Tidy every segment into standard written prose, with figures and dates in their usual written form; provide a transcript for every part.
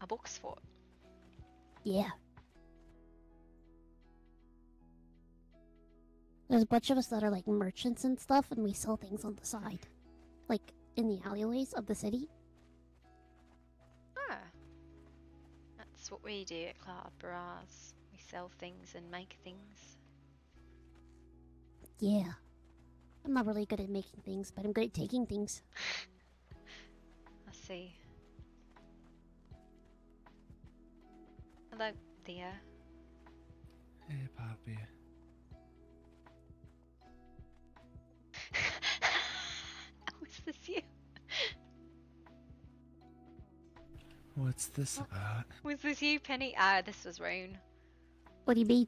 a box fort. Yeah. There's a bunch of us that are like merchants and stuff, and we sell things on the side. Like in the alleyways of the city. Ah. That's what we do at Cloud Bras. We sell things and make things. Yeah. I'm not really good at making things, but I'm good at taking things. I see. Hello, Thea. Hey, Poppy. Was this you? What's this about? Was this you, Penny? Ah, this was Rune. What do you mean?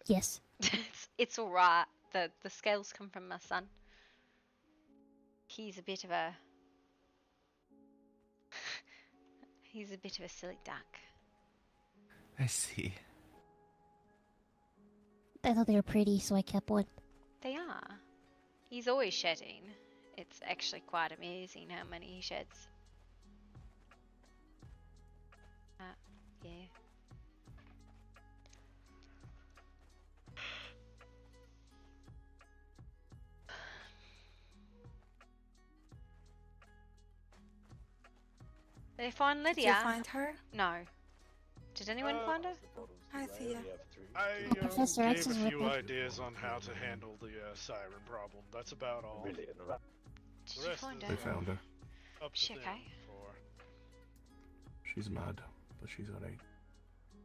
Yes. It's alright. The scales come from my son. He's a bit of a... He's a bit of a silly duck. I see. I thought they were pretty, so I kept one. They are. He's always shedding. It's actually quite amazing how many he sheds. Yeah. Did they find Lydia? Did you find her? No. Did anyone find her? Hi, Thea. I Professor gave X a is few with me. ideas on how to handle the siren problem. That's about all. Did you find They her? found her. Up to She them okay? for... She's mad, but she's alright.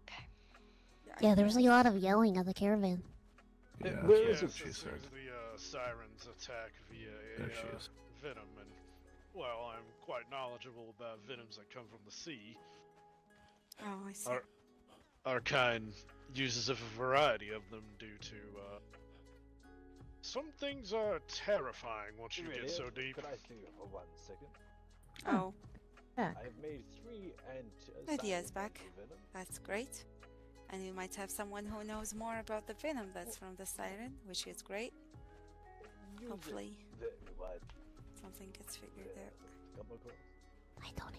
Okay. Yeah, there was like a lot of yelling at the caravan. Yeah, Where that's is what it? she said. The sirens attack via There she is. venom, and well, I'm quite knowledgeable about venoms that come from the sea. Oh, I see. Our kind uses a variety of them due to some things are terrifying once you get so deep. Can I see you for 1 second? Oh, I've made 3 Lydia's back. That's great. And you might have someone who knows more about the venom that's from the siren, which is great. Hopefully. Something gets figured out. Hi, Tony.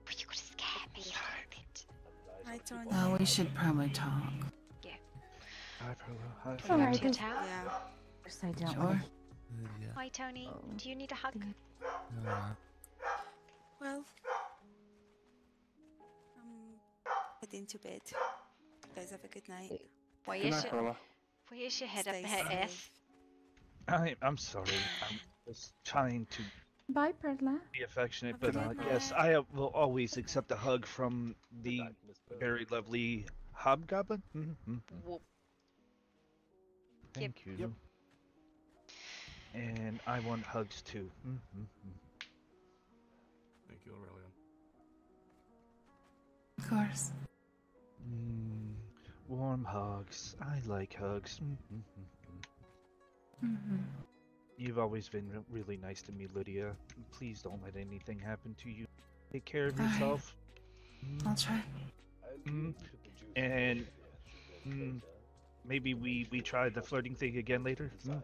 Well, you could have scared me a little bit. Hi, Tony. Well, we should probably talk. Hi, Perla. Hi. Can you go to your tower? Yeah. Yes, I don't. Sure. Yeah. Hi, Tony. Do you need a hug? Well, heading to bed. You guys have a good night. Where's your head up Stay her safe. ass? I'm sorry. I'm just trying to Bye, Perla. be affectionate, Have a but good yes, night. I will always accept a hug from the very lovely hobgoblin. Whoop. Thank you. Yep. And I want hugs too. Thank you, Aurelian. Of course. Warm hugs. I like hugs. You've always been really nice to me, Lydia. Please don't let anything happen to you. Take care of Alright. yourself. I'll try. And maybe we try the flirting thing again later. Shall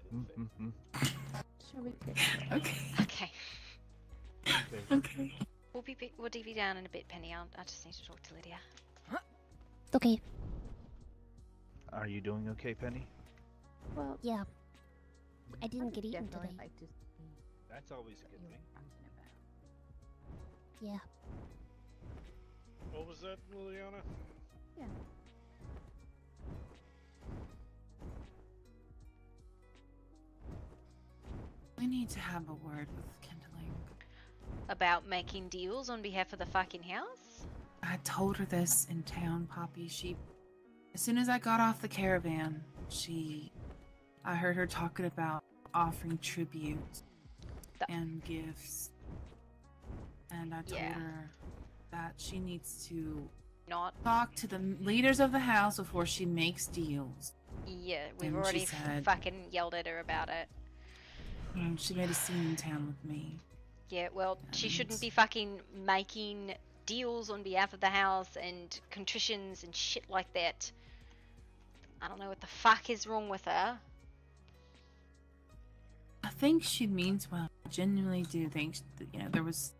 we get Okay. Okay. Okay. We'll DV down in a bit, Penny. I just need to talk to Lydia. Okay. Are you doing okay, Penny? Well, Yeah. I didn't get would eaten definitely today. like to see That's always a good you thing. function about. Yeah. What was that, Liliana? Yeah. We need to have a word with Kindling. About making deals on behalf of the fucking house? I told her this in town, Poppy. As soon as I got off the caravan, I heard her talking about offering tribute and gifts. And I told her that she needs to Not. talk to the leaders of the house before she makes deals. Yeah, we've And she already said- fucking yelled at her about it. And she made a scene in town with me. Yeah, well, she And- shouldn't be fucking making deals on behalf of the house and contritions and shit like that. I don't know what the fuck is wrong with her. I think she means well. I genuinely do think that, there was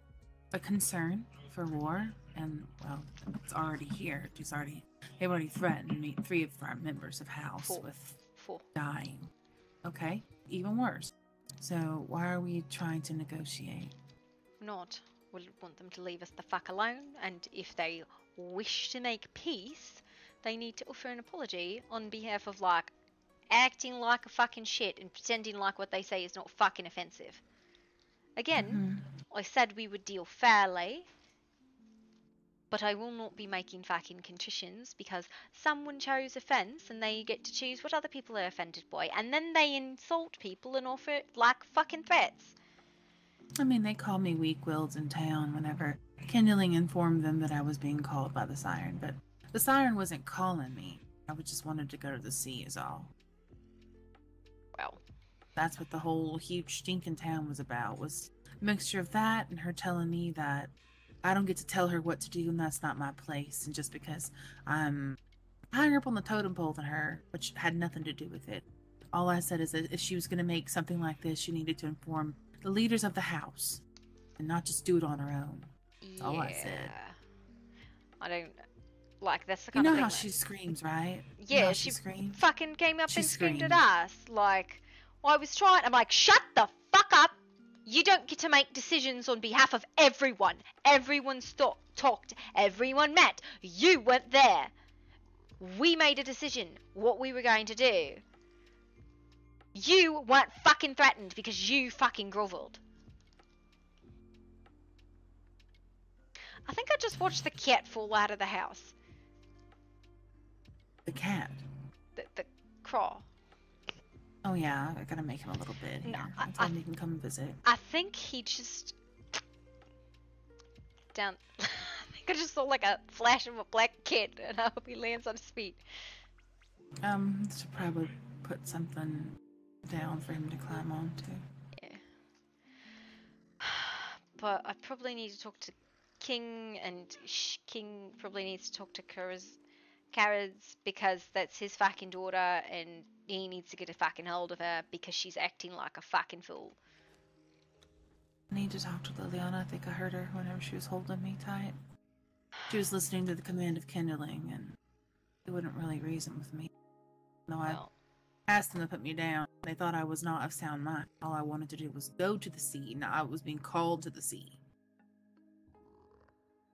a concern for war, and well, it's already here. They've already threatened me, 3 of our members of House with Four. dying. Okay, even worse. So why are we trying to negotiate? Not. We'll want them to leave us the fuck alone, and if they wish to make peace, they need to offer an apology on behalf of, like, acting like a fucking shit and pretending like what they say is not fucking offensive. Again, I said we would deal fairly, but I will not be making fucking conditions because someone chose offence and they get to choose what other people are offended by, and then they insult people and offer, like, fucking threats. I mean, they called me weak-willed in town whenever Kindling informed them that I was being called by the siren, but the siren wasn't calling me. I just wanted to go to the sea is all. Well, that's what the whole huge stinking town was about, was a mixture of that and her telling me that I don't get to tell her what to do and that's not my place, and just because I'm higher up on the totem pole than her, which had nothing to do with it. All I said is that if she was going to make something like this, she needed to inform the leaders of the house and not just do it on her own. That's all I said. I don't like, that's the kind of thing. You know how she screams, right? Yeah, she screams. Fucking came up and screamed at us. Like, I was trying. I'm like, shut the fuck up. You don't get to make decisions on behalf of everyone. Everyone's talked. Everyone met. You weren't there. We made a decision what we were going to do. You weren't fucking threatened because you fucking groveled. I think I just watched the cat fall out of the house. The cat? The craw. Oh yeah, I gotta make him a little bit here. No, I told him he can come and visit. I think he just... I think I just saw like a flash of a black cat, and I hope he lands on his feet. Should probably put something down for him to climb onto. Yeah. But I probably need to talk to King, and King probably needs to talk to Kara's because that's his fucking daughter, and he needs to get a fucking hold of her because she's acting like a fucking fool. I need to talk to Liliana. I think I heard her whenever she was holding me tight. She was listening to the command of kindling, and they wouldn't really reason with me. No, I asked them to put me down. They thought I was not of sound mind. All I wanted to do was go to the sea. Now I was being called to the sea.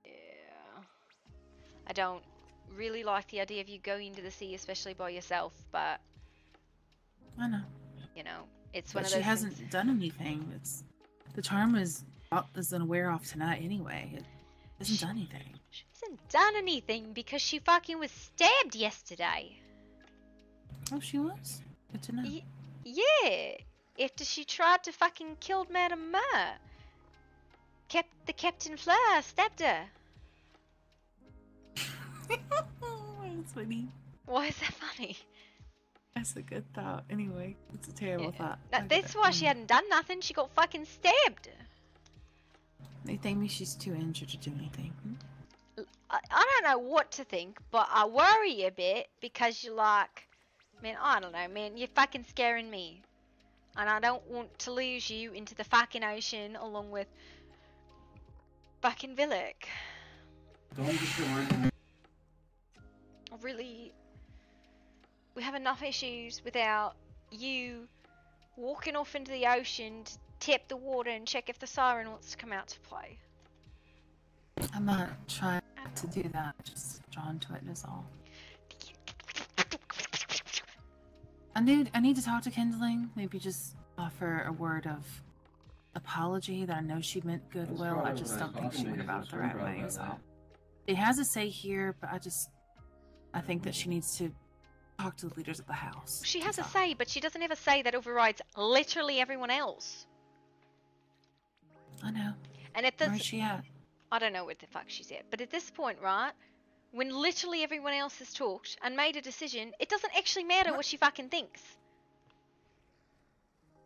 Yeah. I don't really like the idea of you going to the sea, especially by yourself, but... I know. You know, it's but one of those she hasn't done anything. The charm is gonna wear off tonight anyway. It hasn't done anything. She hasn't done anything because she fucking was stabbed yesterday. Oh, she was? Good to know. Yeah. After she tried to fucking kill Madame Mur. The Captain Fleur stabbed her. That's funny. Why is that funny? That's a good thought. Anyway, it's a terrible thought. That's why she hadn't done nothing. She got fucking stabbed. They think me she's too injured to do anything. I don't know what to think, but I worry a bit because you're like, man, I don't know, man, you're fucking scaring me. And I don't want to lose you into the fucking ocean along with fucking Villic. Really, we have enough issues without you walking off into the ocean to tap the water and check if the siren wants to come out to play. I'm not trying to do that, just drawn to it is all. I need to talk to Kindling, maybe just offer a word of apology that I know she meant goodwill. I just don't think she went about it the right way, so. It has a say here, but I think that she needs to talk to the leaders of the house. She has a say, but she doesn't have a say that overrides literally everyone else. I know. And at this, where's she at? I don't know where the fuck she's at. But at this point, right, when literally everyone else has talked and made a decision, it doesn't actually matter what she fucking thinks.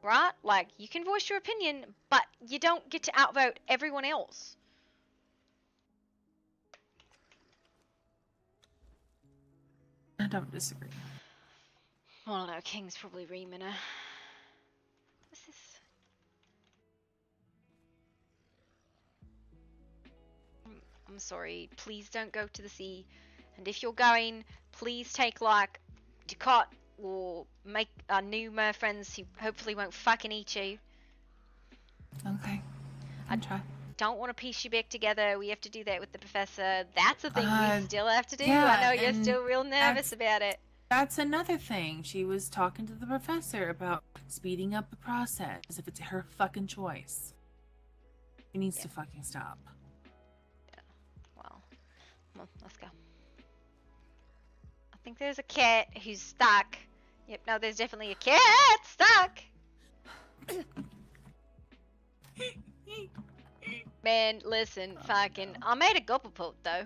Right? Like, you can voice your opinion, but you don't get to outvote everyone else. I don't disagree. I don't know, King's probably reaming her. What's this? I'm sorry. Please don't go to the sea. And if you're going, please take like Ducat or make new mer friends who hopefully won't fucking eat you. Okay. I'll try. Don't want to piece you back together. We have to do that with the professor. That's a thing we still have to do. Yeah, I know you're and still real nervous about it. That's another thing. She was talking to the professor about speeding up the process as if it's her fucking choice. He needs to fucking stop. Yeah. Well, come on, let's go. I think there's a cat who's stuck. Yep, no, there's definitely a cat stuck. Man, listen, fucking, I made a gobble pot though.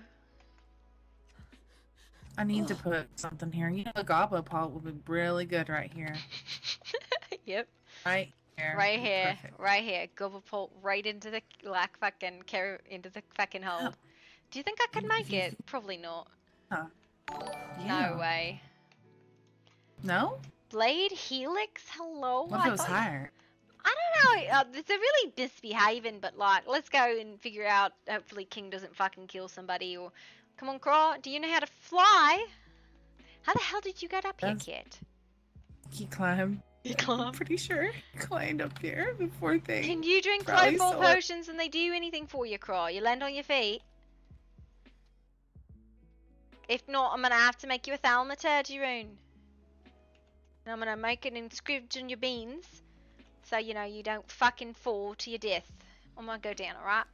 I need to put something here. You know, a goblet pot will be really good right here. Yep. Right here. Right here. Perfect. Right here. Gobble pot right into the like fucking into the fucking hole. Oh. Do you think I could make it? Probably not. Huh. No way. No? Blade Helix? Hello? What if it was higher? I don't know. It's a really misbehaving, but like, let's go and figure out. Hopefully, King doesn't fucking kill somebody. Or, come on, Craw. Do you know how to fly? How the hell did you get up here, kid? He climbed. He climbed. I'm pretty sure he climbed up here before they. Can you drink probably Cloball saw it. potions and they do anything for you, Craw? You land on your feet. If not, I'm gonna have to make you a thaumaturgy rune. And I'm gonna make an inscription on your beans. So, you know, you don't fucking fall to your death. I'm gonna go down, alright?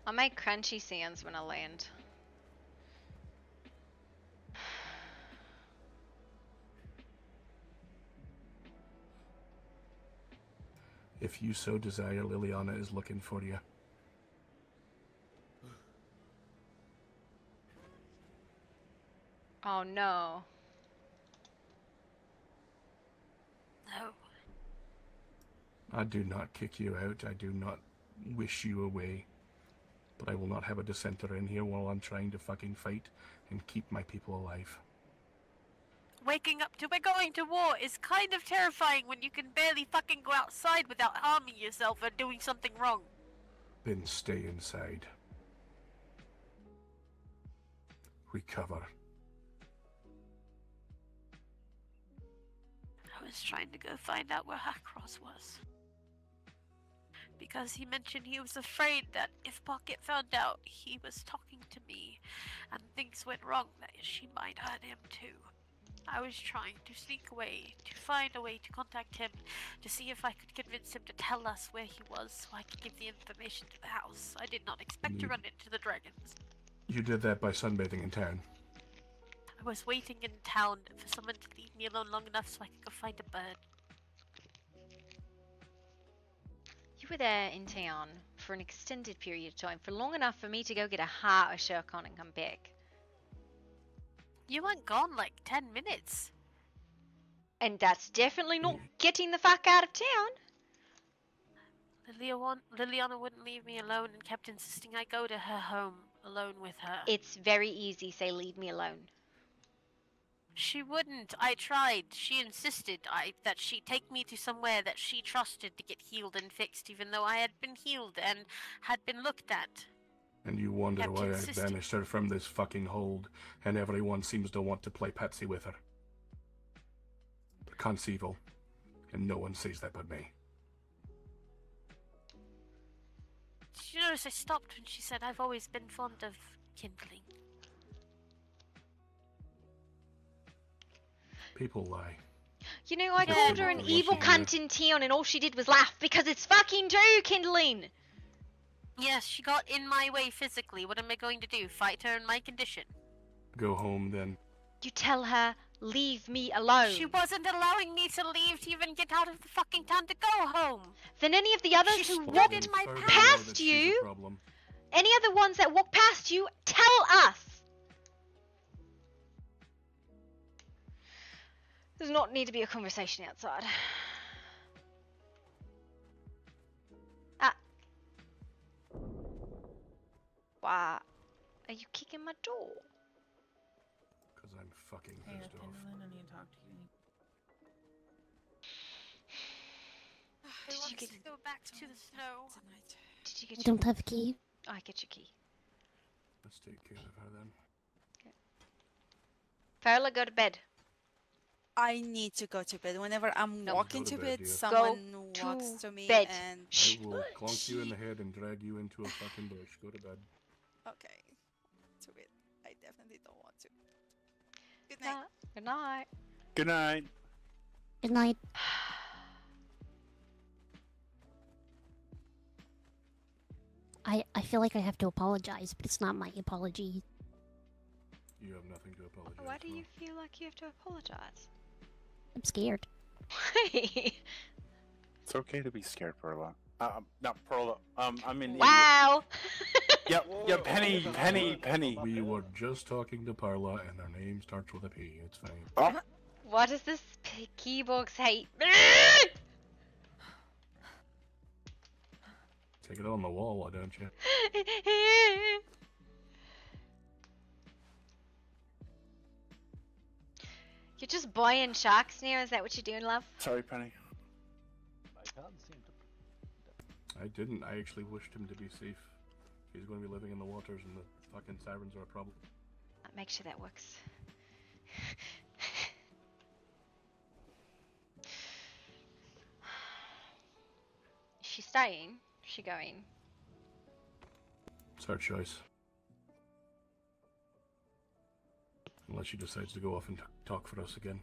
I make crunchy sounds when I land. If you so desire, Liliana is looking for you. Oh no. No. I do not kick you out. I do not wish you away. But I will not have a dissenter in here while I'm trying to fucking fight and keep my people alive. Waking up to we're going to war is kind of terrifying when you can barely fucking go outside without harming yourself or doing something wrong. Then stay inside. Recover. I was trying to go find out where Hackross was. Because he mentioned he was afraid that if Pocket found out he was talking to me and things went wrong, that she might hurt him too. I was trying to sneak away, to find a way to contact him, to see if I could convince him to tell us where he was so I could give the information to the house. I did not expect to run into the dragons. You did that by sunbathing in town. I was waiting in town for someone to leave me alone long enough so I could go find a bird. You were there in town for an extended period of time, for long enough for me to go get a heart of Shurkon and come back. You weren't gone like 10 minutes. And that's definitely not getting the fuck out of town. Liliana wouldn't leave me alone and kept insisting I go to her home alone with her. It's very easy, say leave me alone. She wouldn't. I tried. She insisted that she take me to somewhere that she trusted to get healed and fixed, even though I had been healed and had been looked at. And you wonder Kept why I insisting. banished her from this fucking hold, and everyone seems to want to play patsy with her. The cunt's evil, and no one sees that but me. Did you notice I stopped when she said I've always been fond of kindling? People lie. You know, I Yeah, called her an but evil looking cunt in town and all she did was laugh because it's fucking true, kindling! Yes, she got in my way physically. What am I going to do? Fight her in my condition? Go home then. You tell her, leave me alone. She wasn't allowing me to leave to even get out of the fucking town to go home. Then any of the others She who stood walked in my Further path. know past that she's a you, problem. any other ones that walk past you, tell us! Does not need to be a conversation outside. Why are you kicking my door? Because I'm fucking Hey, pissed off. Pendleton, I need to talk to you. I Did want you to get? go back to the snow. Tonight. Did you I get your? don't have a key. Oh, I get your key. Let's take care of her then. Farla, go to bed. I need to go to bed. Whenever I'm No. walking Go to to bed, bed, dear. someone Go walks to to me bed. and... Shh. I will clonk you in the head and drag you into a fucking bush. Go to bed. Okay. To it. I definitely don't want to. Good night. Good night. Good night. Good night. I feel like I have to apologize, but it's not my apology. You have nothing to apologize Why do for. you feel like you have to apologize? I'm scared. Why? It's okay to be scared, Perla. Not Perla. I mean. Wow. Yep. Penny. We were just talking to Parla, and her name starts with a P. It's fine. Oh, What does this keybox hate? Take it on the wall, why don't you? You're just buying sharks now? Is that what you're doing, love? sorry, Penny. I can't seem to. I didn't. I actually wished him to be safe. He's going to be living in the waters, and the fucking sirens are a problem. Make sure that works. Is she staying? Is she going? It's her choice. Unless she decides to go off and talk for us again.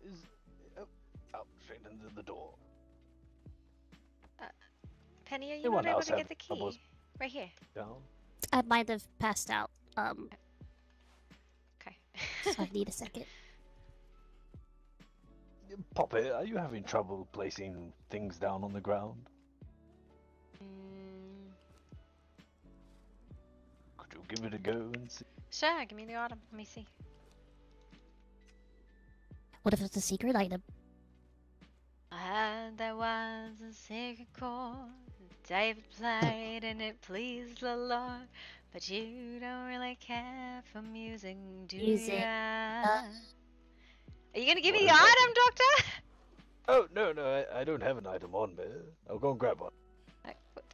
Is out straight into the door. Penny, are you Anyone not able else to get have the key? troubles? Right here. Down. I might have passed out. Okay. So I need a second. Poppy, are you having trouble placing things down on the ground? Could you give it a go and see? Sure, give me the item. Let me see. What if it's a secret item? There was a secret chord that David played and it pleased the Lord. But you don't really care for music, do Music. ya? Are you gonna give me the item, Doctor? Oh, no, I don't have an item on me. I'll go and grab one.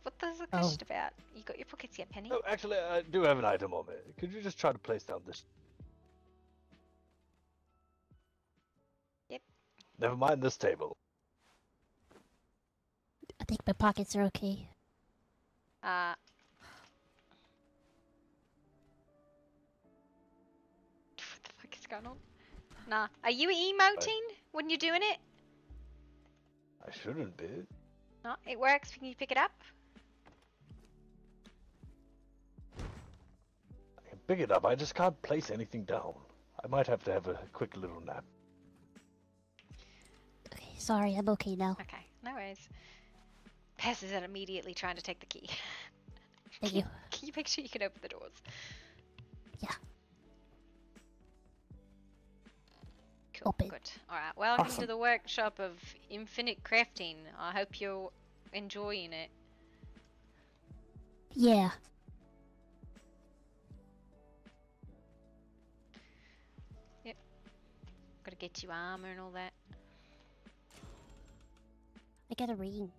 What is the question about? You got your pockets yet, Penny? Oh, actually, I do have an item on me. Could you just try to place down this? Yep. Never mind this table. I think my pockets are okay. What the fuck is going on? Nah. Are you emoting when you're doing it? I shouldn't be. No, it works when you pick it up. I can pick it up. I just can't place anything down. I might have to have a quick little nap. Okay, sorry, I'm okay now. Okay, no worries. Passes out immediately trying to take the key. Thank you. Can you make sure you can open the doors? Yeah. Cool, Open. good. Alright, welcome Awesome. to the workshop of infinite crafting. I hope you're enjoying it. Yeah. Yep. Gotta get you armor and all that. I got a ring.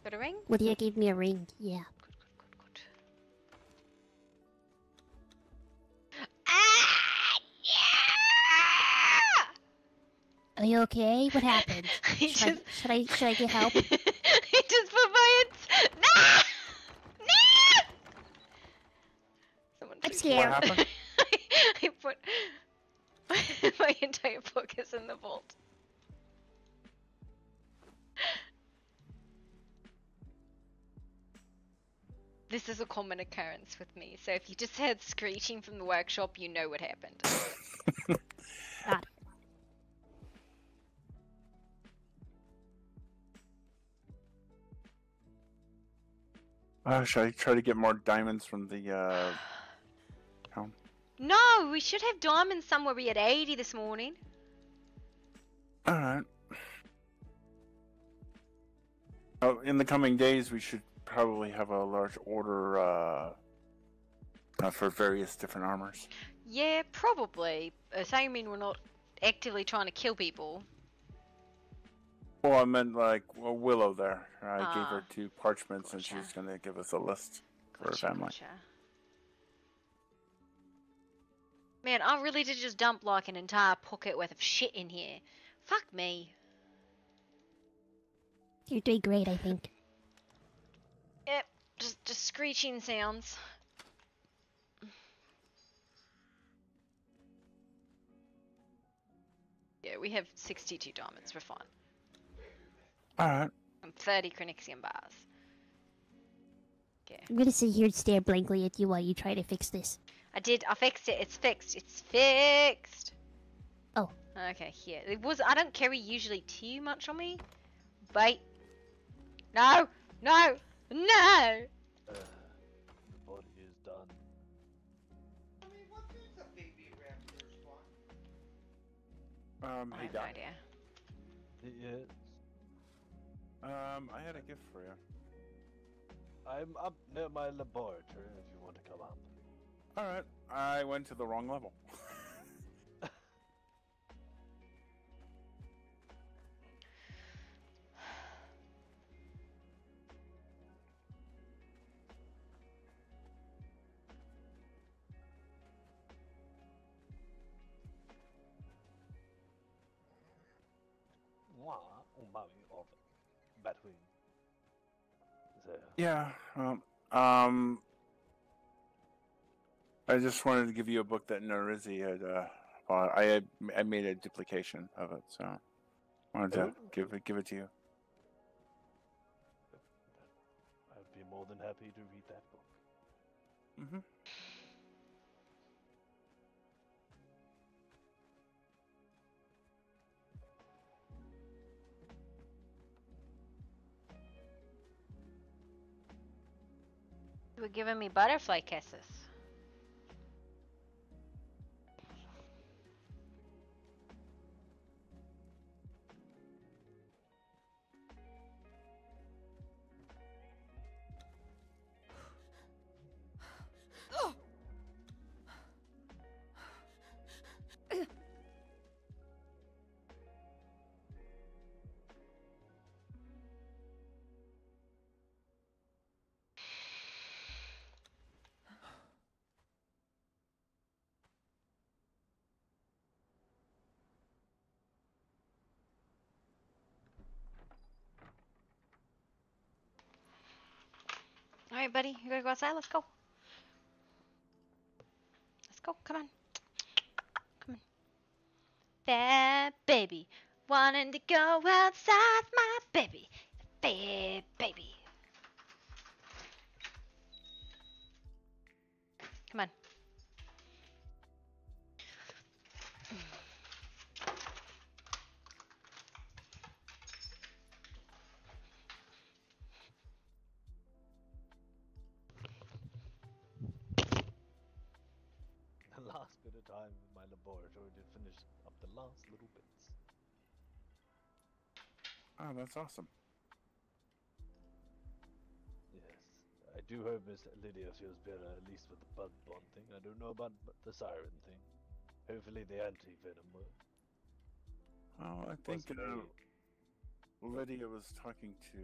Got a ring? Lydia gave me a ring. Yeah. Good. Ah! Yeah! Are you okay? What happened? He Should I get help? He just put my Nah! Nah! Someone I'm please- scared. What happened? I put my entire focus in the vault. This is a common occurrence with me, so if you just heard screeching from the workshop, you know what happened. Got it. Should I try to get more diamonds from the town? No, we should have diamonds somewhere. We had 80 this morning. Alright. Oh, in the coming days, we should probably have a large order For various different armors. Yeah, probably. Assuming we're not actively trying to kill people. Well, I meant like Willow there. I gave her Ah, 2 parchments and gotcha. she's going to give us a list for her Gotcha, family. gotcha. Man, I really did just dump like an entire pocket worth of shit in here. Fuck me. You're doing great, I think. Yep, just screeching sounds. Yeah, we have 62 diamonds. We're fine. Alright. And 30 Chronoxian bars. Okay. I'm gonna sit here and stare blankly at you while you try to fix this. I fixed it. It's fixed. It's fixed. Oh. Okay, here. I don't carry usually too much on me. Wait. No! No! No! Body is done. He I have died. no idea. Yes. I had a gift for you. I'm up near my laboratory if you want to come up. Alright. I went to the wrong level. Moi, on m'a mis of between. So, Yeah. I just wanted to give you a book that Narizi had bought. I made a duplication of it, so I wanted to give it to you. I'd be more than happy to read that book. Mm-hmm. You were giving me butterfly kisses. Alright, buddy. You gotta go outside? Let's go. Let's go. Come on. Come on. Bad baby. Wanting to go outside, my baby. Bad baby. Come on. The last bit of time in my laboratory to finish up the last little bits. Oh, that's awesome. Yes. I do hope Miss Lydia feels better, at least with the bug bond thing. I don't know about the siren thing. Hopefully the anti-venom will. Oh, I think Possibly. Lydia was talking to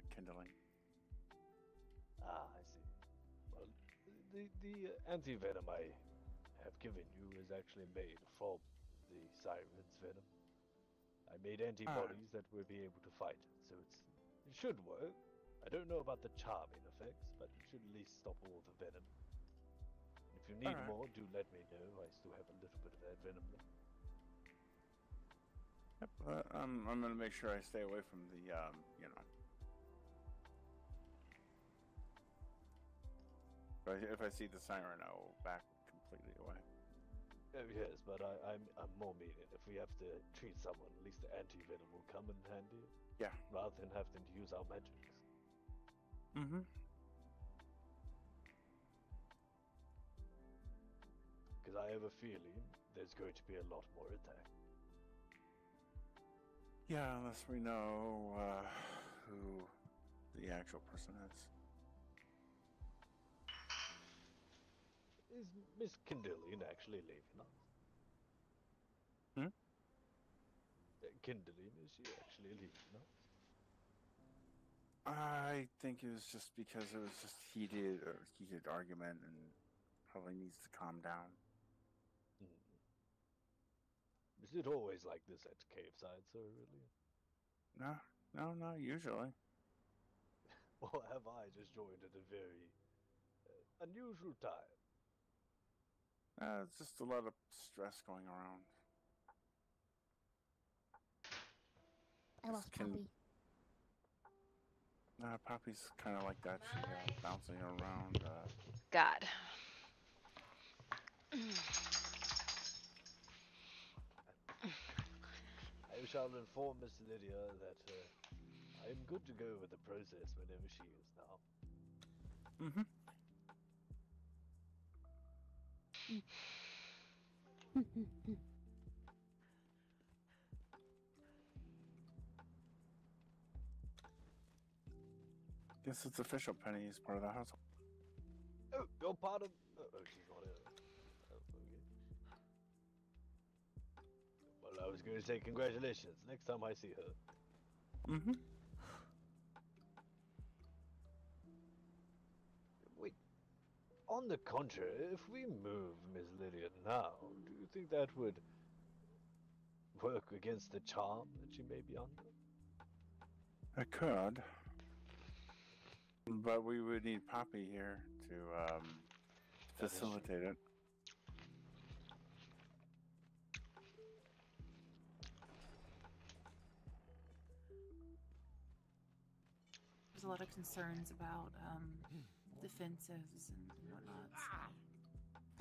Kindling. Ah, I see. Well, the anti-venom I have given you is actually made from the siren's venom. I made antibodies that will be able to fight, so it should work. I don't know about the charming effects, but it should at least stop all the venom. If you need more, do let me know. I still have a little bit of that venom left. Yep. I'm gonna make sure I stay away from the you know. If I see the siren, I will back completely away. Oh, yes, but I'm more meaning if we have to treat someone, at least the anti-venom will come in handy. Yeah. Rather than having to use our magics. Mm-hmm. Because I have a feeling there's going to be a lot more attack. Yeah, unless we know who the actual person is. Is Miss Kindelian actually leaving us? Hmm? Kindelian, is she actually leaving us? I think it was just because it was just heated argument and probably needs to calm down. Is it always like this at Caveside, sir, really? No, not usually. Or have I just joined at a very unusual time? It's just a lot of stress going around. I lost Poppy. Poppy's kind of like that. She bouncing around. God. I shall inform Miss Lydia that I am good to go with the process whenever she is now. Guess it's official. Penny is part of the household. Oh, you're part of. Oh, she's not here. Oh, okay. Well, I was going to say congratulations next time I see her. Wait. On the contrary, if we move Miss Lydia now, do you think that would work against the charm that she may be under? It could. But we would need Poppy here to facilitate it. There's a lot of concerns about defensives and whatnot. So.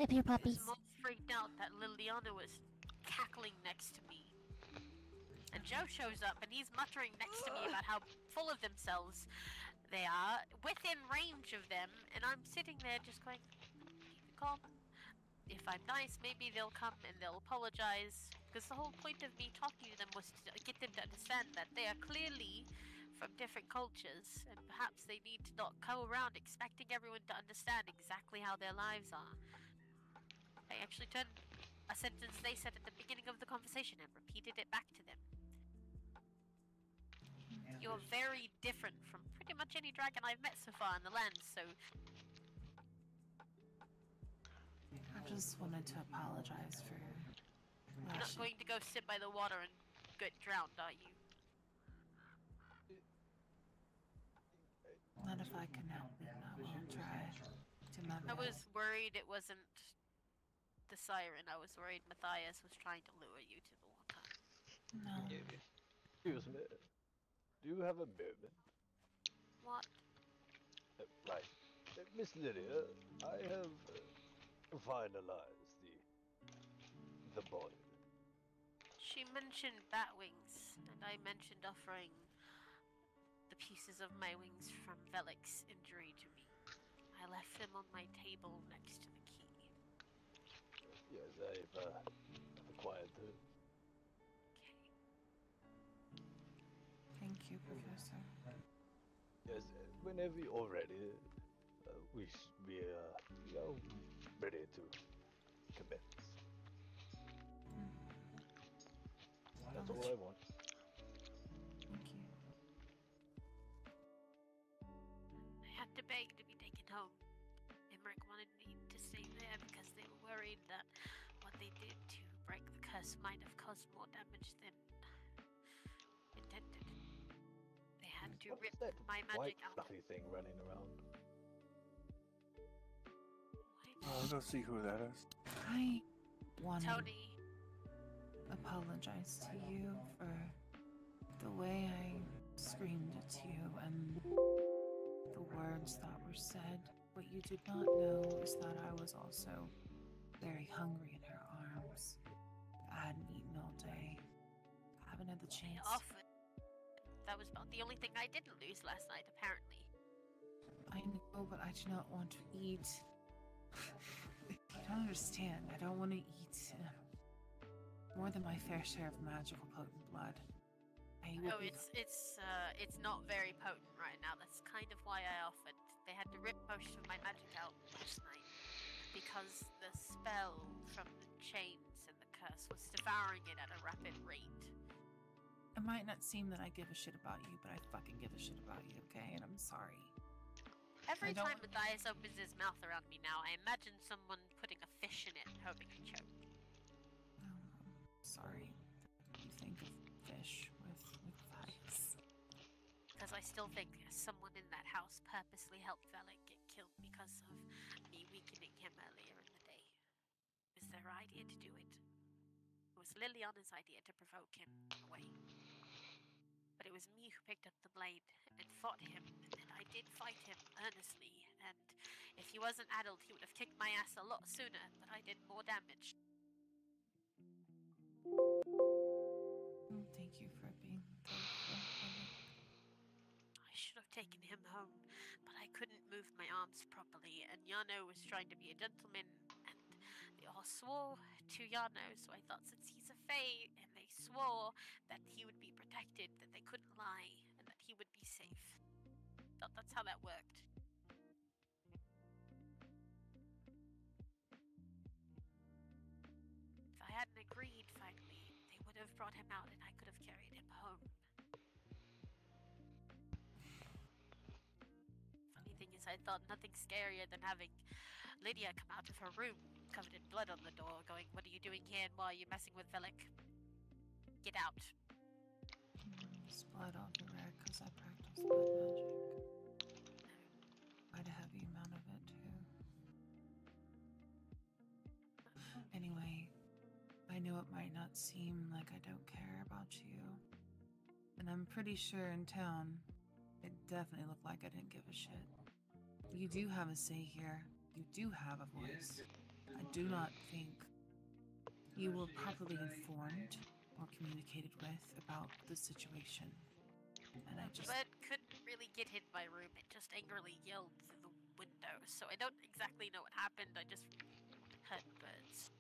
Hi, Peter I Poppy. was more freaked out that Liliana was cackling next to me. And Joe shows up and he's muttering next to me about how full of themselves they are, within range of them, and I'm sitting there just going, keep it calm. If I'm nice, maybe they'll come and they'll apologize. Because the whole point of me talking to them was to get them to understand that they are clearly from different cultures, and perhaps they need to not go around expecting everyone to understand exactly how their lives are. I actually turned a sentence they said at the beginning of the conversation and repeated it back to them. You're very different from pretty much any dragon I've met so far in the land, so... I just wanted to apologize for... You're not going to go sit by the water and get drowned, are you? Not if I can help it, I will try to my I best. was worried it wasn't the siren. I was worried Matthias was trying to lure you to the water. No. Excuse me. Do you have a moment? What? Right. Miss Lydia, I have finalized the body. She mentioned bat wings, and I mentioned offering the pieces of my wings from Velik's injury to me. I left them on my table next to the key. Yes, I've acquired those. Okay. Thank you, Professor. Yes, whenever you're ready, we are ready to commence. That's all I want. Thank you. I had to beg to be taken home. Emmerich wanted me to stay there because they were worried that what they did to break the curse might have caused more damage than intended. They had to rip that my white magic out. fluffy thing running around? I'll go see who that is. I want to Tony, apologize to you for the way I screamed at you and the words that were said. What you did not know is that I was also very hungry in her arms. I hadn't eaten all day. I haven't had the chance. often. That was about the only thing I didn't lose last night, apparently. I know, but I do not want to eat. You don't understand. I don't want to eat more than my fair share of magical potent blood. No, it's not very potent right now. That's kind of why I offered. They had to rip most of my magic out last night because the spell from the chains and the curse was devouring it at a rapid rate. It might not seem that I give a shit about you, but I fucking give a shit about you, okay? And I'm sorry. Every time Matthias opens his mouth around me now, I imagine someone putting a fish in it and hoping to choke. Sorry. You think of fish with Matthias. Because I still think someone in that house purposely helped Velik get killed because of me weakening him earlier in the day. It was their idea to do it. It was Liliana's idea to provoke him away. But it was me who picked up the blade and fought him, and I did fight him earnestly, and if he wasn't addled, he would have kicked my ass a lot sooner, but I did more damage. Thank you for being thoughtful. I should have taken him home, but I couldn't move my arms properly, and Yano was trying to be a gentleman, and they all swore to Yano, so I thought since he's a fae, and they swore that he would be protected, that they couldn't lie, and that he would be safe. Thought that's how that worked. If I hadn't agreed finally, they would have brought him out and I could have carried him home. Funny thing is, I thought nothing scarier than having Lydia come out of her room, covered in blood on the door, going, "What are you doing here, and why are you messing with Velik? Get out." It's blood all everywhere because I practice blood magic. Quite a heavy amount of it, too. Anyway, I know it might not seem like I don't care about you. And I'm pretty sure in town, it definitely looked like I didn't give a shit. You do have a say here. You do have a voice. I do not think you were properly informed or communicated with about the situation. And I just... But couldn't really get in my room. It just angrily yelled through the window, so I don't exactly know what happened. I just heard birds.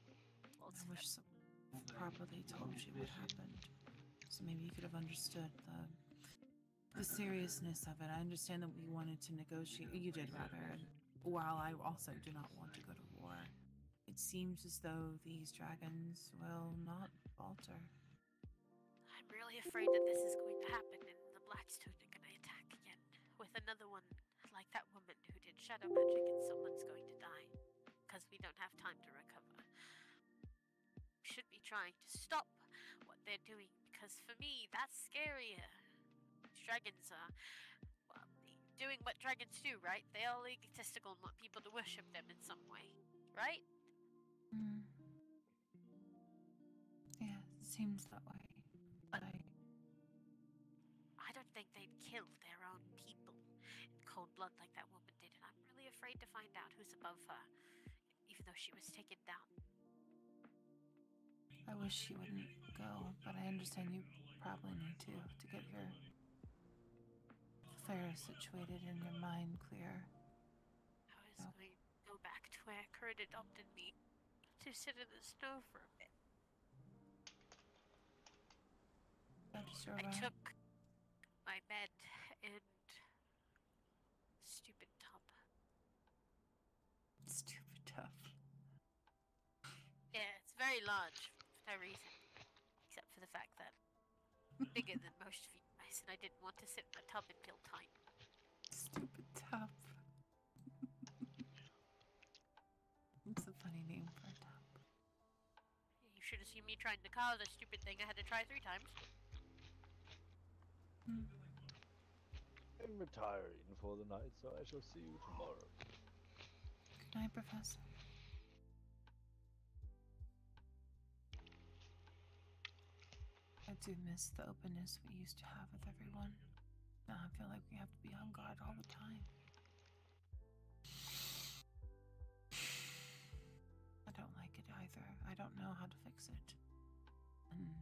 I wish someone properly told you what happened. So maybe you could have understood the seriousness of it. I understand that we wanted to negotiate. You did, rather. While I also do not want to go to war, it seems as though these dragons will not falter. I'm really afraid that this is going to happen and the Blackstone are going to attack again. With another one like that woman who did shadow magic and someone's going to die. Because we don't have time to recover. We should be trying to stop what they're doing, because for me, that's scarier. Dragons are, well, doing what dragons do, right? They are egotistical and want people to worship them in some way, right? Yeah, it seems that way. But I don't think they'd kill their own people in cold blood like that woman did, and I'm really afraid to find out who's above her, even though she was taken down. I wish she wouldn't go, but I understand you probably need to get your affairs situated and your mind clear. I was going to go back to where Kurt adopted me to sit in the snow for a bit. I took my bed and stupid tub. Stupid tub. Yeah, it's very large for no reason, except for the fact that bigger than most of you guys, and I didn't want to sit in the tub and kill time. Stupid tub. It's a funny name for a tub. You should have seen me trying to carve the stupid thing. I had to try 3 times. I'm retiring for the night, so I shall see you tomorrow. Good night, Professor. I do miss the openness we used to have with everyone. Now I feel like we have to be on guard all the time. I don't like it either. I don't know how to fix it. And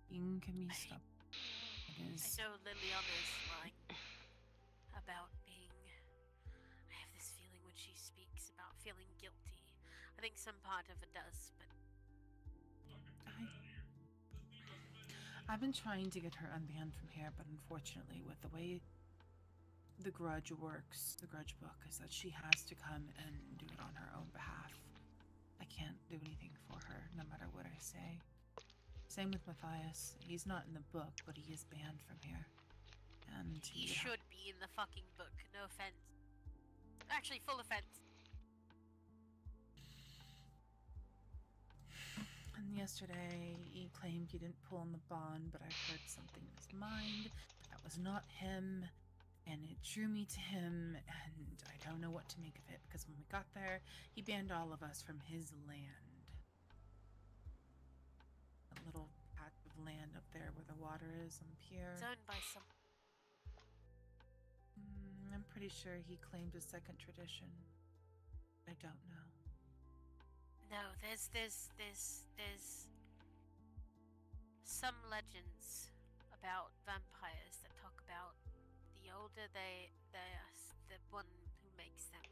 being can be stuck. It is. I know Liliana's lying about being... I have this feeling when she speaks about feeling guilty. I think some part of it does, but... I've been trying to get her unbanned from here, but unfortunately, with the way the grudge works, the grudge book, is that she has to come and do it on her own behalf. I can't do anything for her, no matter what I say. Same with Matthias. He's not in the book, but he is banned from here. And He should be in the fucking book, no offense. Actually, full offense. And yesterday, he claimed he didn't pull on the bond, but I heard something in his mind that was not him, and it drew me to him, and I don't know what to make of it, because when we got there, he banned all of us from his land. A little patch of land up there where the water is on the pier. It's owned by some... I'm pretty sure he claimed a second tradition. I don't know. No, there's some legends about vampires that talk about the older the one who makes them,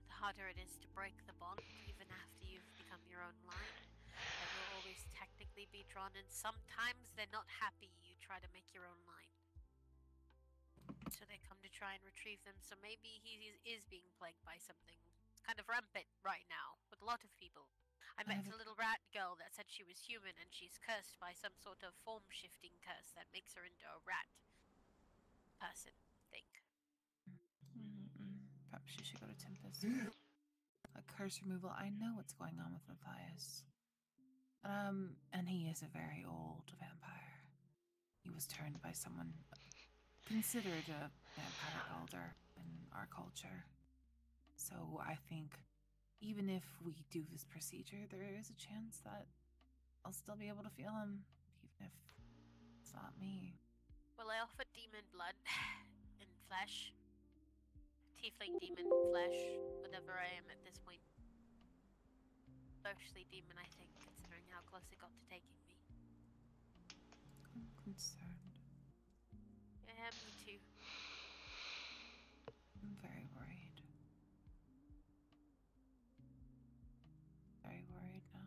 the harder it is to break the bond, even after you've become your own line. They will always technically be drawn, and sometimes they're not happy you try to make your own line. So they come to try and retrieve them, so maybe he is being plagued by something. It's kind of rampant right now, with a lot of people. I met a little rat girl that said she was human, and she's cursed by some sort of form-shifting curse that makes her into a rat person thing. Perhaps she should go to Tempest. A curse removal. I know what's going on with Matthias. And he is a very old vampire. He was turned by someone considered a vampire elder in our culture. So I think even if we do this procedure, there is a chance that I'll still be able to feel him, even if it's not me. Well, I offered demon blood in flesh. Tiefling demon flesh, whatever I am at this point. Mostly demon, I think, considering how close it got to taking me. I'm concerned. Yeah, me too. I'm very worried. Very worried now.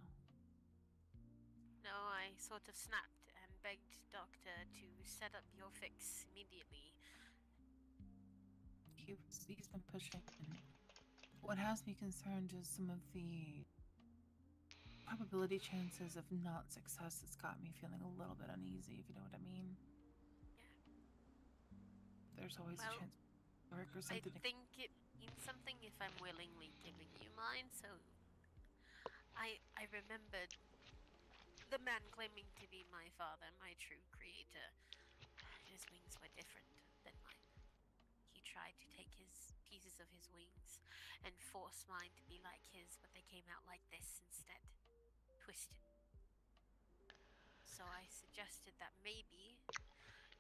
No, I sort of snapped and begged Doctor to set up your fix immediately. He's been pushing, and what has me concerned is some of the probability chances of not success has got me feeling a little bit uneasy, if you know what I mean. Yeah. There's always a chance of work or something. I think it means something if I'm willingly giving you mine, so I remembered the man claiming to be my father, my true creator. His wings were different than mine. He tried to take his pieces of his wings and force mine to be like his, but they came out like this instead. Twisted. So I suggested that maybe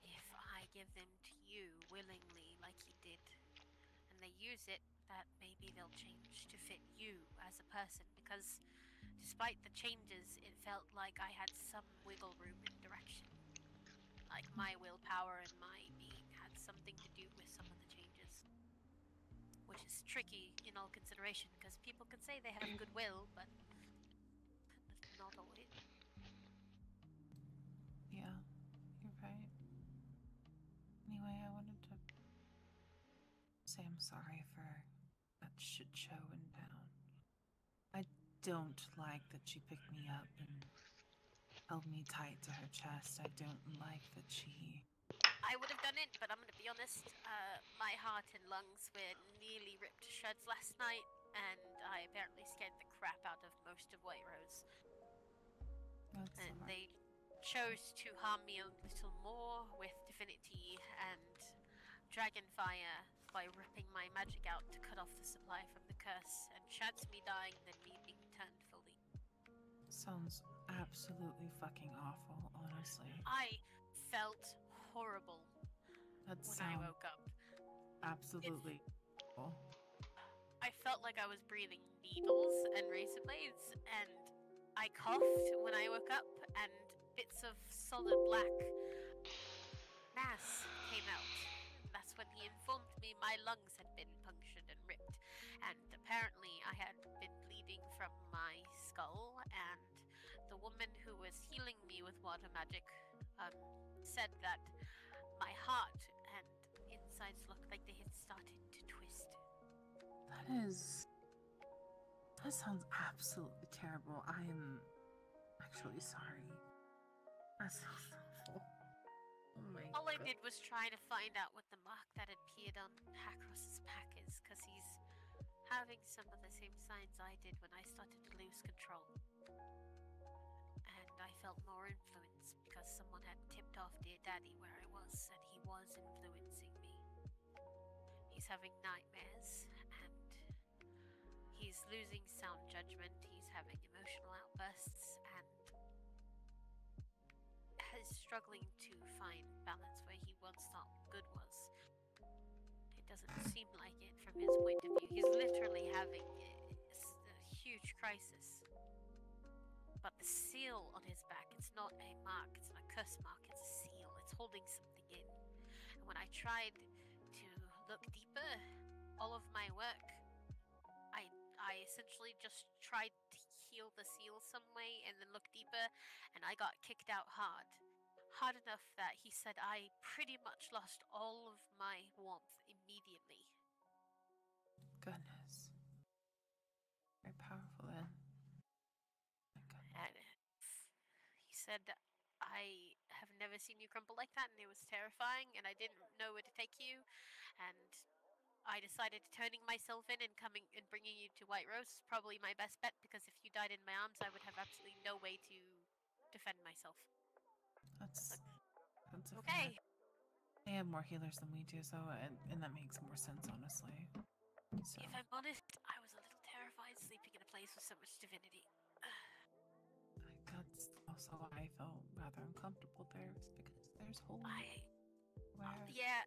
if I give them to you willingly like he did, and they use it, that maybe they'll change to fit you as a person, because despite the changes, it felt like I had some wiggle room in direction. Like my willpower and my being had something to do with some of the changes. Which is tricky in all consideration, because people can say they have goodwill, but not always. Yeah, you're right. Anyway, I wanted to say I'm sorry for that shit show in town. I don't like that she picked me up and held me tight to her chest. I don't like that she... I would have done it, but I'm gonna be honest, my heart and lungs were nearly ripped to shreds last night, and I apparently scared the crap out of most of White Rose. And they chose to harm me a little more with Divinity and Dragonfire by ripping my magic out to cut off the supply from the curse, and chance me dying than me being turned fully. Sounds absolutely fucking awful, honestly. I felt horrible when I woke up. Absolutely awful. I felt like I was breathing needles and razor blades, and I coughed when I woke up, and bits of solid black mass came out. That's when he informed me my lungs had been punctured and ripped, and apparently I had been bleeding from my skull, and the woman who was healing me with water magic said that my heart and started to twist. That sounds absolutely terrible. I am actually sorry. That sounds awful. Oh my All I God. did was try to find out what the mark that appeared on Hackross's pack is, because he's having some of the same signs I did when I started to lose control. And I felt more influence because someone had tipped off Dear Daddy where I was, and he was influencing me. He's having nightmares, and he's losing sound judgment, he's having emotional outbursts, and is struggling to find balance where he once thought good was. It doesn't seem like it from his point of view. He's literally having a huge crisis. But the seal on his back, it's not a mark, it's not a curse mark, it's a seal. It's holding something in. And when I tried to look deeper, all of my work, I essentially just tried to heal the seal some way and then look deeper, and I got kicked out hard. Hard enough that he said I pretty much lost all of my warmth immediately. Goodness. Very powerful then. And he said, I have never seen you crumble like that, and it was terrifying, and I didn't know where to take you, and I decided turning myself in and coming and bringing you to White Rose is probably my best bet, because if you died in my arms, I would have absolutely no way to defend myself. That's okay. They have more healers than we do, so and that makes more sense, honestly. So. If I'm honest, I was a little terrified sleeping in a place with so much divinity. That's also why I felt rather uncomfortable there, because there's holes. Yeah,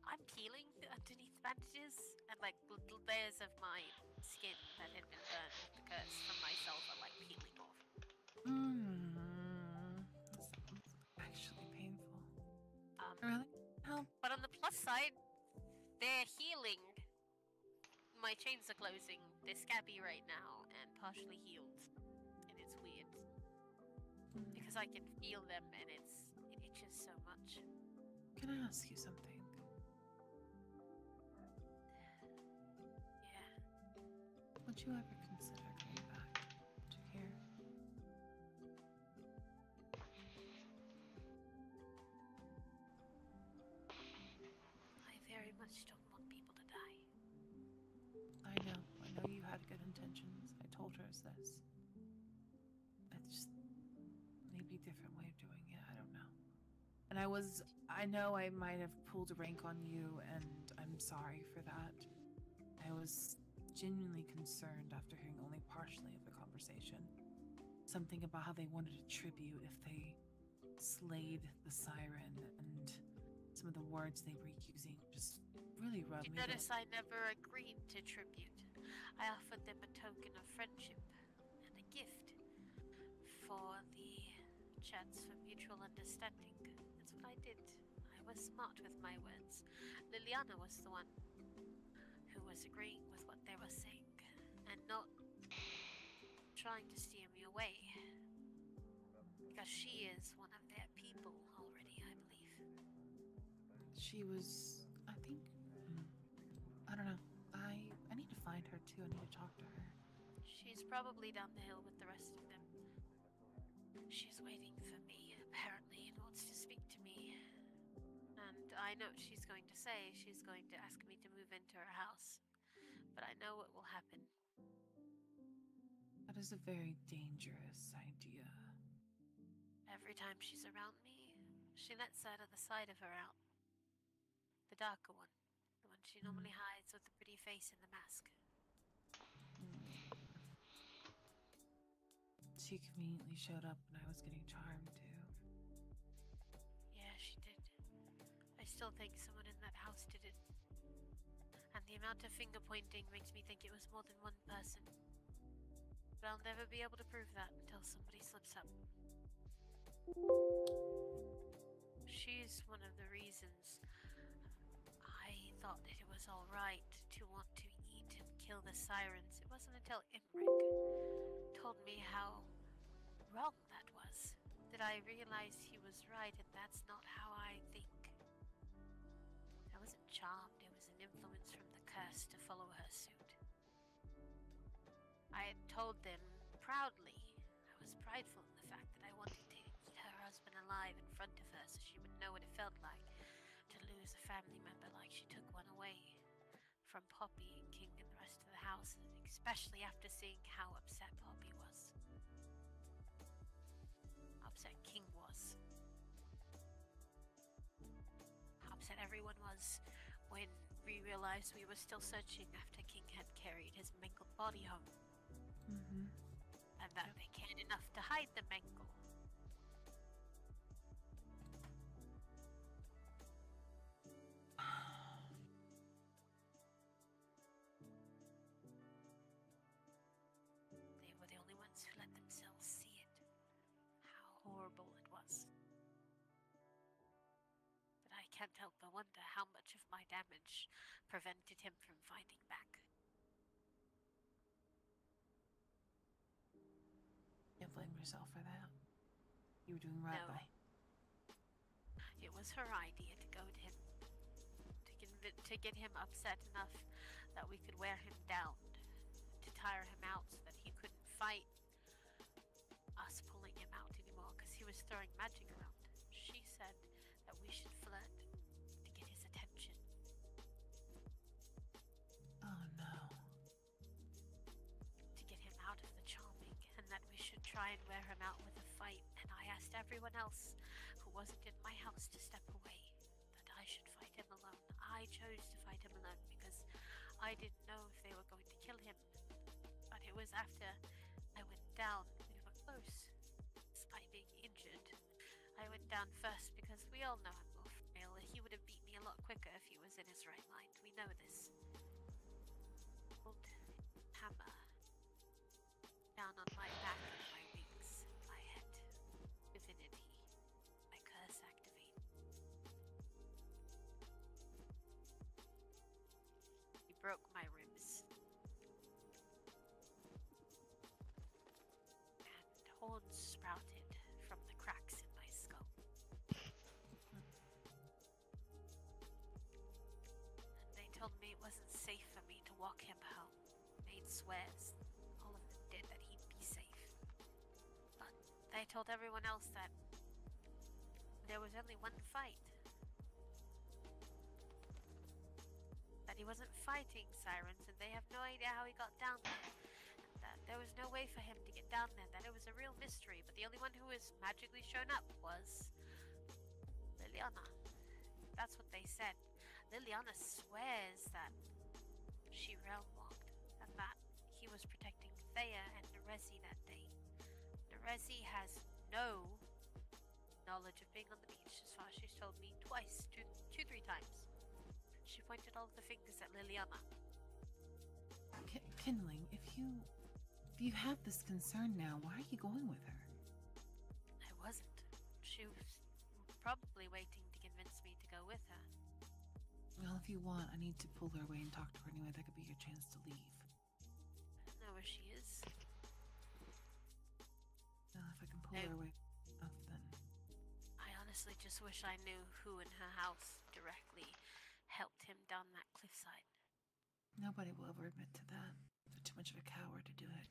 I'm peeling underneath the bandages, and like little layers of my skin that had been burnt with the curse from myself are like peeling off. That sounds actually painful. Really? How? But on the plus side, they're healing. My chains are closing. They're scabby right now and partially healed, and it's weird because I can feel them, and it itches so much. Can I ask you something? Yeah. Would you ever consider going back to here? I very much don't want people to die. I know you had good intentions. I told her this. It's just maybe a different way of doing it. I don't know. And I know I might have pulled a rank on you, and I'm sorry for that. I was genuinely concerned after hearing only partially of the conversation. Something about how they wanted a tribute if they slayed the siren, and some of the words they were using just really rubbed me. You notice I never agreed to tribute. I offered them a token of friendship and a gift for the chance for mutual understanding. That's what I did. I was smart with my words. Liliana was the one who was agreeing with what they were saying and not trying to steer me away. Because she is one of their people already, I believe. She was, I think, I don't know. I need to find her too. I need to talk to her. She's probably down the hill with the rest of them. She's waiting for me, apparently, and wants to speak to me. And I know what she's going to say. She's going to ask me to move into her house. But I know what will happen. That is a very dangerous idea. Every time she's around me, she lets that other side of her out. The darker one. The one she normally hides with the pretty face and the mask. She conveniently showed up when I was getting charmed too. Yeah, she did. I still think someone in that house did it. And the amount of finger pointing makes me think it was more than one person. But I'll never be able to prove that until somebody slips up. She's one of the reasons I thought that it was alright to want to eat and kill the sirens. It wasn't until Imric told me how wrong that was that I realized he was right, and that's not how I think. I wasn't charmed, it was an influence I had told them proudly. I was prideful in the fact that I wanted to keep her husband alive in front of her so she would know what it felt like to lose a family member like she took one away from Poppy and King and the rest of the house, especially after seeing how upset Poppy was. How upset King was. How upset everyone was when we realized we were still searching after King had carried his mangled body home. Mm-hmm. And that they cared enough to hide the mangle. They were the only ones who let themselves see it. How horrible it was. But I can't help but wonder how much of my damage prevented him from fighting back. Can't blame yourself for that. You were doing right No. by. It was her idea to go to him, to get him upset enough that we could wear him down, to tire him out so that he couldn't fight us pulling him out anymore because he was throwing magic around. She said that we should flirt to get his attention. Oh no. To get him out of the charming, and that we should try and wear him out with a fight. And I asked everyone else who wasn't in my house to step away, that I should fight him alone. I chose to fight him alone because I didn't know if they were going to kill him. But it was after I went down, we were close, despite being injured. I went down first because we all know I'm more frail. He would have beat me a lot quicker if he was in his right mind. We know this. Old hammer down on my back and my wings, my head. Divinity. My curse activate. He broke my ribs. And horns sprouted from the cracks in my skull. And they told me it wasn't safe for me to walk him home. Made swears, all of them did, that he'd be safe. But they told everyone else that there was only one fight. That he wasn't fighting sirens, and they have no idea how he got down there. And that there was no way for him to get down there, that it was a real mystery, but the only one who was magically shown up was Liliana. That's what they said. Liliana swears that she realm walked, and that he was protecting Thea and Nerezi that day. Nerezi has no knowledge of being on the beach, as far as she's told me twice, three times. She pointed all of the fingers at Liliana. Kindling, if you have this concern now, why are you going with her? I wasn't. She was probably waiting to convince me to go with her. Well, if you want, I need to pull her away and talk to her anyway. That could be your chance to leave. I don't know where she is. Well, if I can pull her away enough, then... I honestly just wish I knew who in her house directly helped him down that cliffside. Nobody will ever admit to that. They're too much of a coward to do it.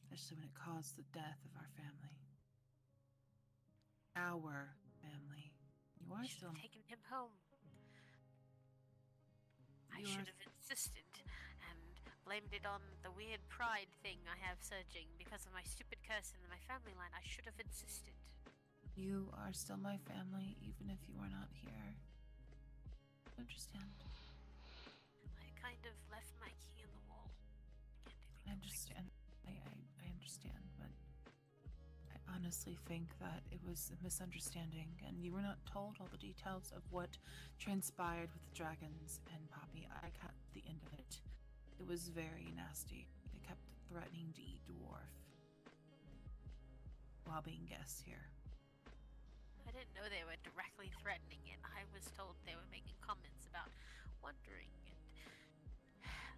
Especially when it caused the death of our family. Our family. You are still... taken him home. I should have insisted and blamed it on the weird pride thing I have surging because of my stupid curse in my family line. I should have insisted. You are still my family, even if you are not here. I understand. I kind of left my key in the wall. I understand. I understand, but I honestly think that it was a misunderstanding, and you were not told all the details of what transpired with the dragons and Poppy. I got the end of it. It was very nasty. They kept threatening to eat Dwarf while being guests here. I didn't know they were directly threatening it. I was told they were making comments about wondering, and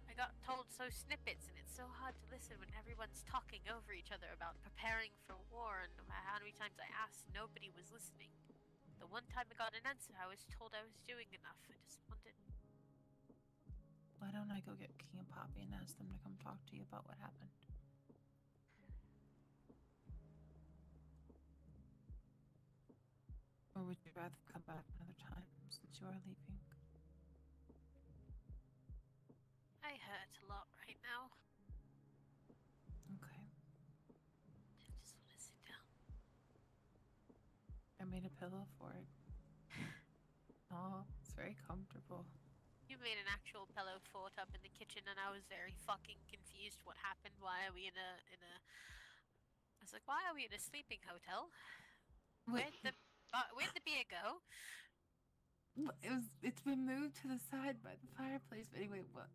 I got told so snippets, and it's so hard to listen when everyone's talking over each other about preparing for war, and no matter how many times I asked, nobody was listening. The one time I got an answer, I was told I was doing enough. I just wanted... Let don't I go get King and Poppy and ask them to come talk to you about what happened? Or would you rather come back another time since you are leaving? I hurt a lot right now. Okay. I just want to sit down. I made a pillow for it. Oh, it's very comfortable. You made an actual pillow fort up in the kitchen, and I was very fucking confused. What happened? Why are we in a? I was like, why are we in a sleeping hotel? Wait, Where'd the beer go? it's been moved to the side by the fireplace. But anyway, what?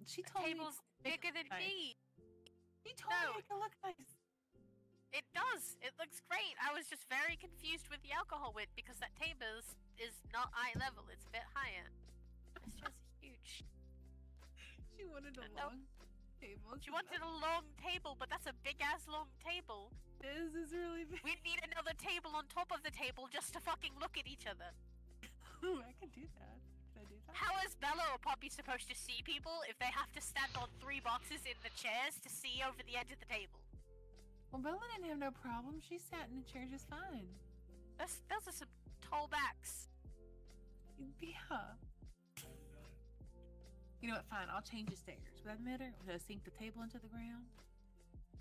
She told me Table's bigger than me. She told me it could look nice. It does. It looks great. I was just very confused with the alcohol width because that table is not eye level. It's a bit higher. This chair's huge. She wanted a long table. She wanted a long table, but that's a big ass long table. This is really big. We need another table on top of the table just to fucking look at each other. I can do that. Can I do that? How is Bella or Poppy supposed to see people if they have to stand on 3 boxes in the chairs to see over the edge of the table? Well, Bella didn't have no problem. She sat in the chair just fine. Those are some tall backs. Yeah. You know what? Fine. I'll change the stairs. Would that matter? Would I sink the table into the ground?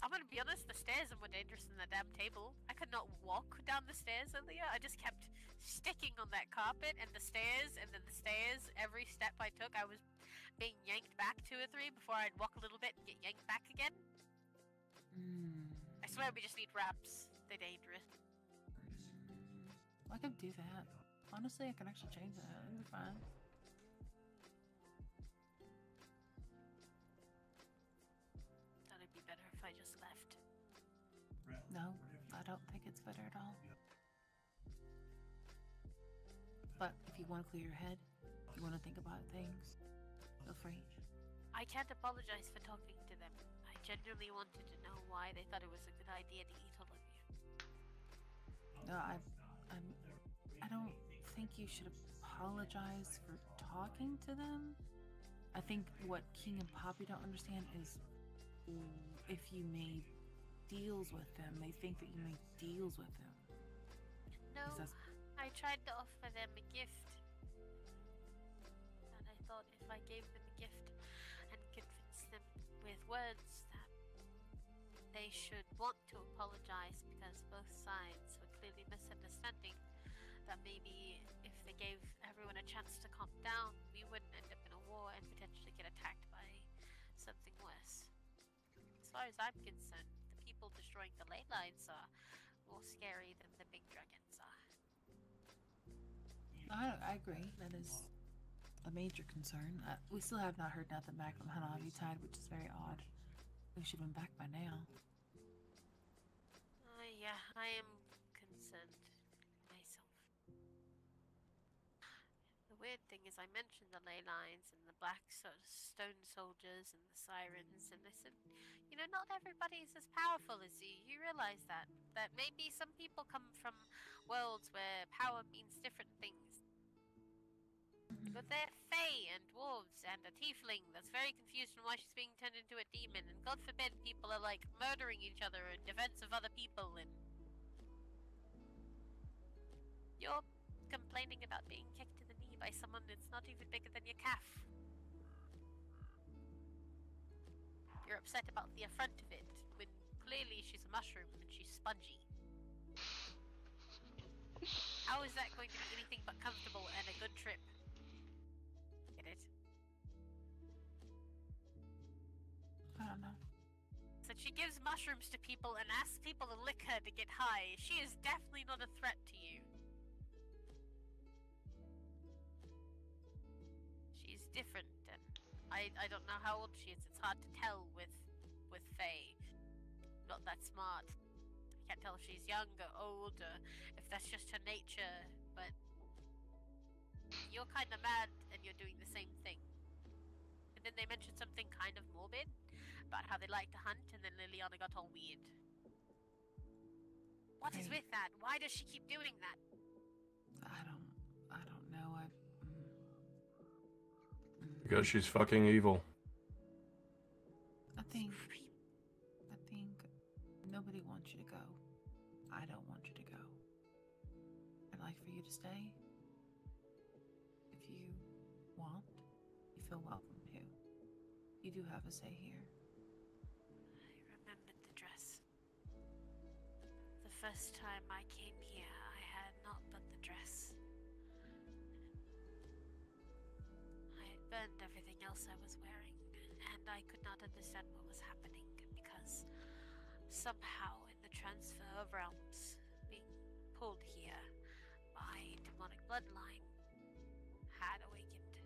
I'm gonna be honest, the stairs are more dangerous than the damn table. I could not walk down the stairs earlier. I just kept sticking on that carpet and the stairs and then the stairs. Every step I took, I was being yanked back 2 or 3 before I'd walk a little bit and get yanked back again. I swear we just need wraps. They're dangerous. I could do that. Honestly, I can actually change that. It'll be fine. Thought it'd be better if I just left. No, I don't think it's better at all. But if you want to clear your head, if you want to think about things, feel free. I can't apologize for talking to them. I genuinely wanted to know why they thought it was a good idea to eat all of you. No, I don't think you should apologize for talking to them. I think what King and Poppy don't understand is if you made deals with them, they think that you made deals with them. No, I tried to offer them a gift. And I thought if I gave them a gift and convinced them with words that they should want to apologize because both sides were clearly misunderstanding, that maybe if they gave everyone a chance to calm down, we wouldn't end up in a war and potentially get attacked by something worse. As far as I'm concerned, the people destroying the ley lines are more scary than the big dragons are. I agree. That is a major concern. We still have not heard nothing back from Hanabi Tide, which is very odd. We should have been back by now. Yeah, I am concerned myself. The weird thing is I mentioned the ley lines and the black stone soldiers and the sirens, and I said, you know, not everybody is as powerful as you. You realize that? That maybe some people come from worlds where power means different things. But they're fae and dwarves and a tiefling that's very confused on why she's being turned into a demon, and God forbid people are like murdering each other in defense of other people, and you're complaining about being kicked in the knee by someone that's not even bigger than your calf. You're upset about the affront of it, when clearly she's a mushroom and she's spongy. How is that going to be anything but comfortable and a good trip? Get it? I don't know. So she gives mushrooms to people and asks people to lick her to get high. She is definitely not a threat to you. She's different, and I don't know how old she is. It's hard to tell with Faye. Not that smart. I can't tell if she's young or old or if that's just her nature, but you're kind of mad and you're doing the same thing. And then they mentioned something kind of morbid about how they like to hunt, and then Liliana got all weird. What is with that? Why does she keep doing that? I don't know. Because she's fucking evil. I think nobody wants you to go. I don't want you to go. I'd like for you to stay. If you want, you feel welcome to. You do have a say here. I remembered the dress. The first time I came here, I had not but the dress. I had burned everything else I was wearing, and I could not understand what was happening because somehow in the transfer of realms, being pulled here, my demonic bloodline had awakened.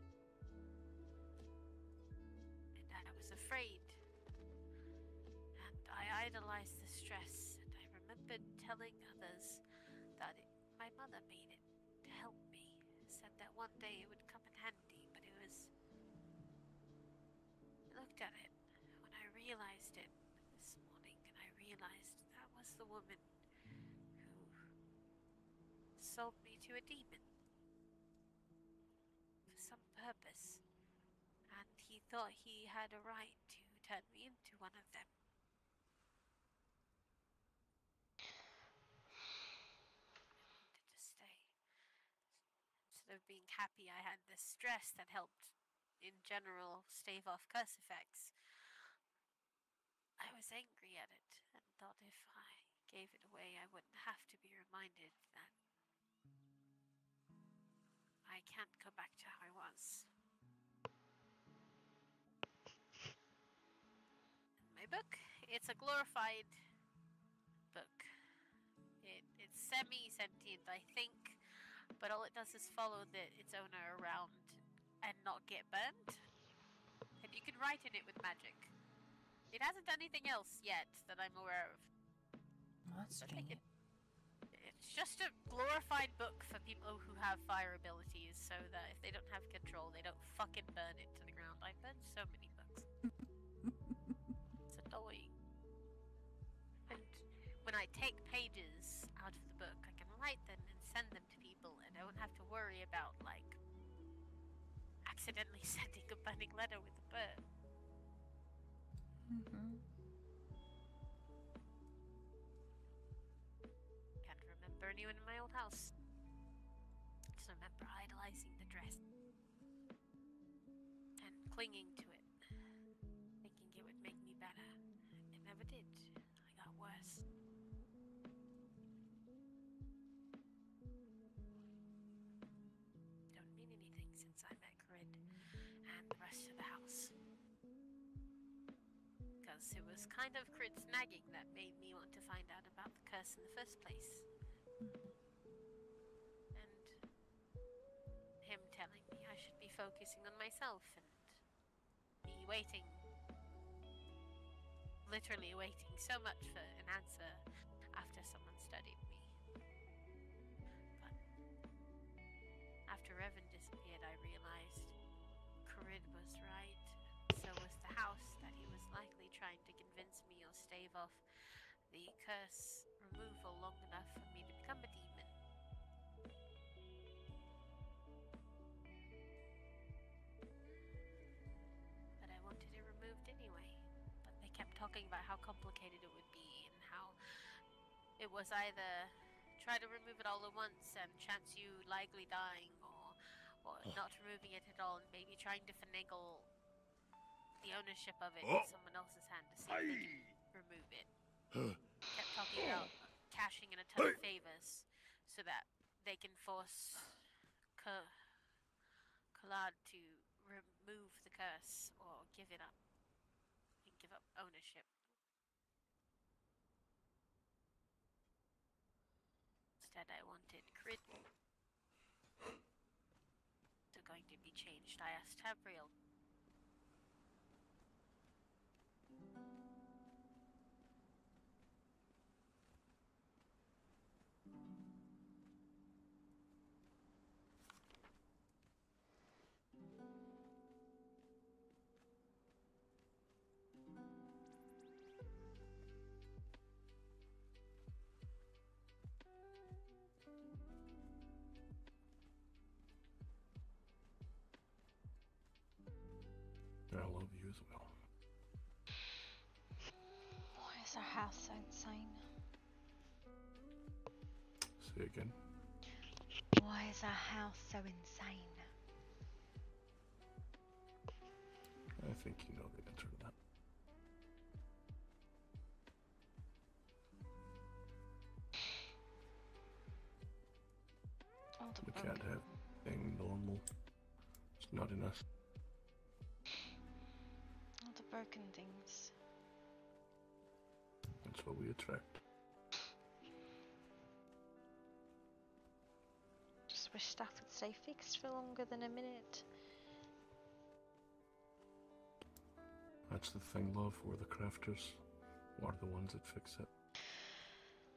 And I was afraid. And I idolized the stress, and I remembered telling others that my mother made it to help me. Said that one day it would come in handy, but it was... I looked at it when I realized it this morning, and I realized that was the woman who sold me to a demon for some purpose, and he thought he had a right to turn me into one of them. I wanted to stay. Instead of being happy I had this stress that helped, in general, stave off curse effects, I was angry at it and thought if I gave it away I wouldn't have to be reminded that I can't go back to how I was. My book, it's a glorified book. It's semi-sentient, I think, but all it does is follow its owner around and not get burned. And you can write in it with magic. It hasn't done anything else yet that I'm aware of. That's strange. It's just a glorified book for people who have fire abilities, so that if they don't have control, they don't fucking burn it to the ground. I've burned so many books. It's annoying. And when I take pages out of the book, I can write them and send them to people, and I won't have to worry about, like, accidentally sending a burning letter with a bird. Can't remember anyone in my old house. Just remember idolizing the dress and clinging to it, thinking it would make me better. It never did. I got worse. Don't mean anything since I met Corinne and the rest of the house. Because it was kind of Corinne's nagging that made me want to find out about the curse in the first place. And him telling me I should be focusing on myself, and me waiting, literally waiting so much for an answer after someone studied me. But after Revan disappeared, I realized Corinne was right. So was the house that he was likely trying to convince me or stave off the curse removal long enough for me to become a demon. But I wanted it removed anyway. But they kept talking about how complicated it would be and how it was either try to remove it all at once and chance you likely dying, or not removing it at all and maybe trying to finagle the ownership of it in someone else's hand to see if they can remove it. Kept talking about cashing in a ton of favors so that they can force Kalad to remove the curse or give it up and give up ownership. Instead, I wanted Crid to going to be changed. I asked Tabriel. as well. Why is our house so insane? Say again. Why is our house so insane? I think you know the answer to that. We can't have anything normal. It's not in us. All the broken things. That's what we attract. Just wish stuff would stay fixed for longer than a minute. That's the thing, love. We're the crafters. We're the ones that fix it.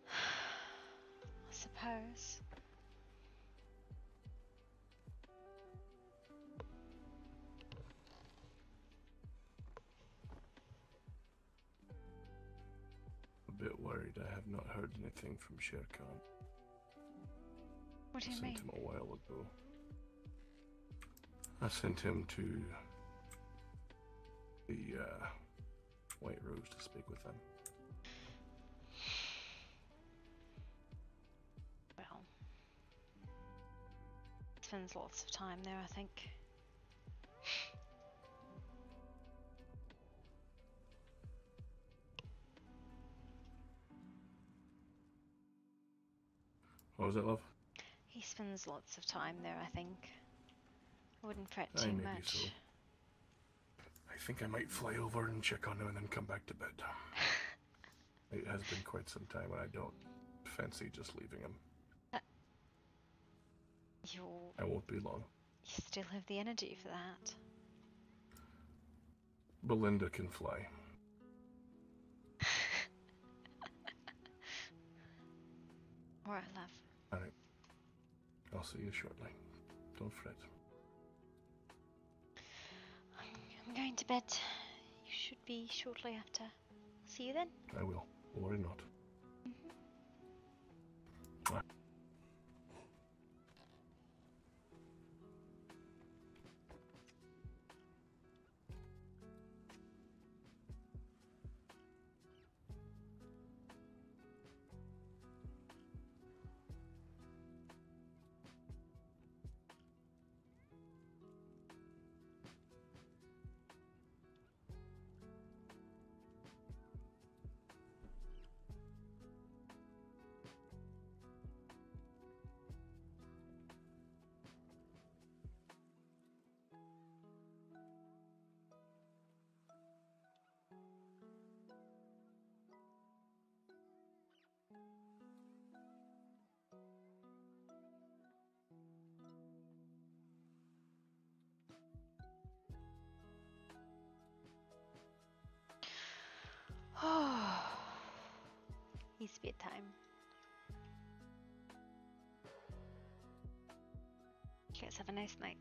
I suppose. A bit worried I have not heard anything from Shere Khan. What do you I mean? sent him a while ago. I sent him to the White Rose to speak with them. Well, spends lots of time there, I think. What was it, love? He spends lots of time there, I think. I wouldn't fret Aye, too maybe much. so. I think I might fly over and check on him and then come back to bed. It has been quite some time and I don't fancy just leaving him. I won't be long. You still have the energy for that. Belinda can fly. Alright, love. Alright. I'll see you shortly. Don't fret. I'm going to bed. You should be shortly after. See you then. I will. Worry not. Bye. It's bedtime. Let's have a nice night.